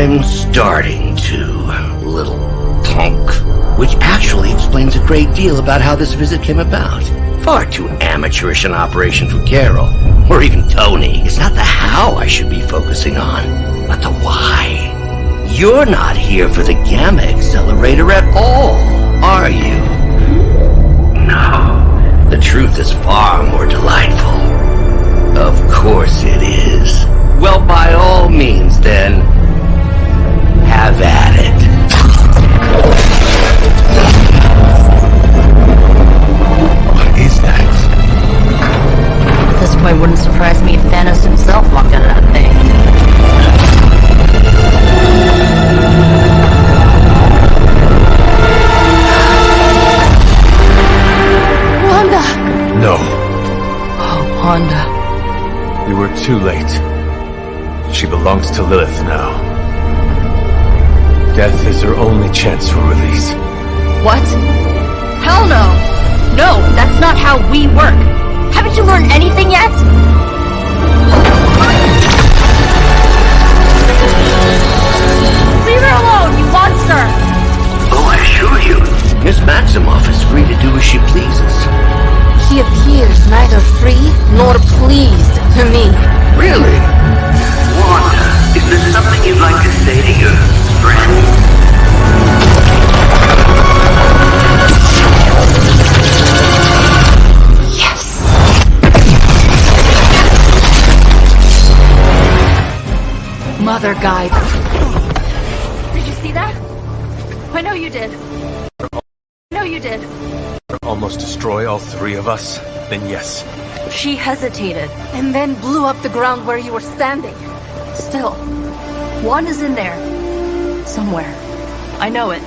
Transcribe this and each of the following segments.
I'm starting to, little punk. Which actually explains a great deal about how this visit came about. Far too amateurish an operation for Carol, or even Tony. It's not the how I should be focusing on, but the why. You're not here for the Gamma Accelerator at all, are you? No. The truth is far more delightful. Of course it is. Well, by all means, then, have at it. What is that? At this point, wouldn't surprise me if Thanos himself walked out of that thing. Wanda! No. Oh, Wanda. We were too late. She belongs to Lilith now. Death is her only chance for release. What? Hell no! No, that's not how we work! Haven't you learned anything yet? Leave her alone, you monster! Oh, I assure you, Miss Maximoff is free to do as she pleases. She appears neither free nor pleased to me. Really? Wanda, is there something you'd like to say to your friend? Yes! Mother guide. Did you see that? I know you did. I know you did. Almost destroy all three of us? Then yes. She hesitated. And then blew up the ground where you were standing. Still, Wanda's in there. Somewhere. I know it.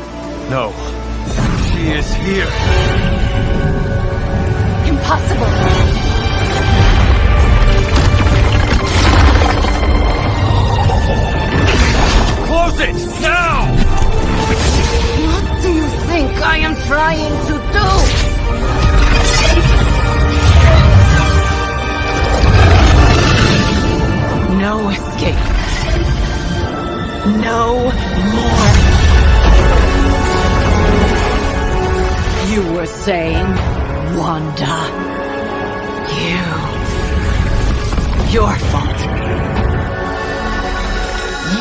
No. She is here. Impossible! Close it! Now! What do you think I am trying to do? No escape. No more. You were saying, Wanda. Your fault.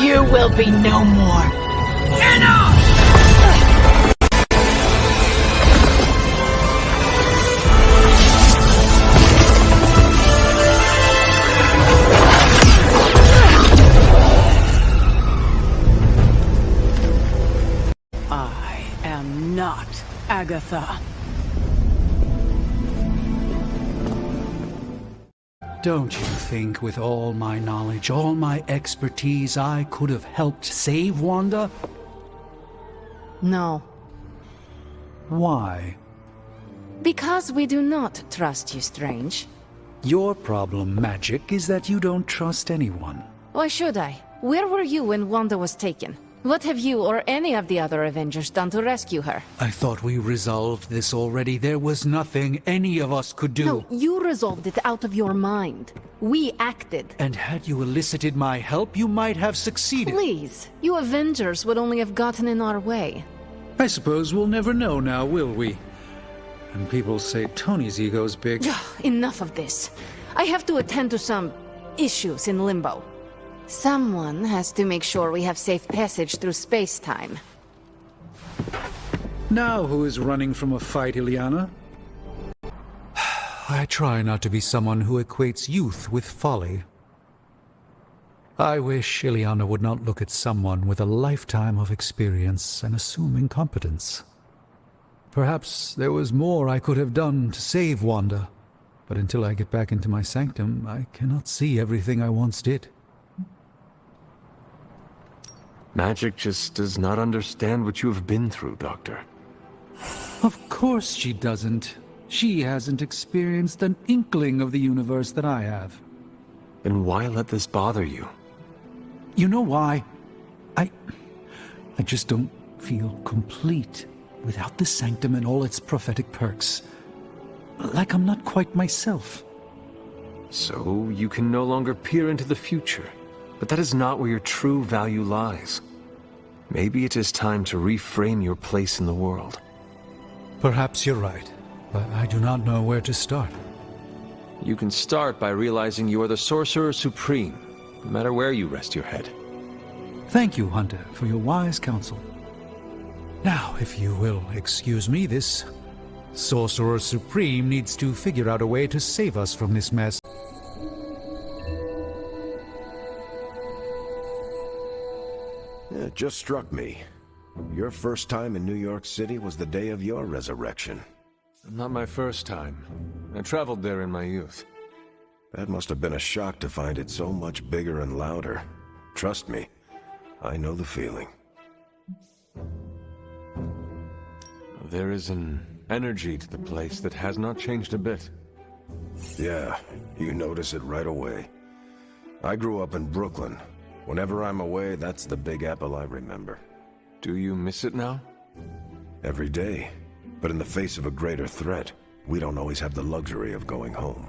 You will be no more. Enough! I am not Agatha. Don't you think with all my knowledge, all my expertise, I could have helped save Wanda? No. Why? Because we do not trust you, Strange. Your problem, Magik, is that you don't trust anyone. Why should I? Where were you when Wanda was taken? What have you or any of the other Avengers done to rescue her? I thought we resolved this already. There was nothing any of us could do. No, you resolved it out of your mind. We acted. And had you elicited my help, you might have succeeded. Please, you Avengers would only have gotten in our way. I suppose we'll never know now, will we? And people say Tony's ego's big. Enough of this. I have to attend to some issues in Limbo. Someone has to make sure we have safe passage through space-time. Now who is running from a fight, Ileana? I try not to be someone who equates youth with folly. I wish Ileana would not look at someone with a lifetime of experience and assume incompetence. Perhaps there was more I could have done to save Wanda, but until I get back into my sanctum, I cannot see everything I once did. Magik just does not understand what you have been through, Doctor. Of course she doesn't. She hasn't experienced an inkling of the universe that I have. Then why let this bother you? You know why? I just don't feel complete without the sanctum and all its prophetic perks. Like I'm not quite myself. So you can no longer peer into the future. But that is not where your true value lies. Maybe it is time to reframe your place in the world. Perhaps you're right, but I do not know where to start. You can start by realizing you are the Sorcerer Supreme, no matter where you rest your head. Thank you, Hunter, for your wise counsel. Now, if you will excuse me, this Sorcerer Supreme needs to figure out a way to save us from this mess. It just struck me. Your first time in New York City was the day of your resurrection. Not my first time. I traveled there in my youth. That must have been a shock to find it so much bigger and louder. Trust me, I know the feeling. There is an energy to the place that has not changed a bit. Yeah, you notice it right away. I grew up in Brooklyn. Whenever I'm away, that's the Big Apple I remember. Do you miss it now? Every day. But in the face of a greater threat, we don't always have the luxury of going home.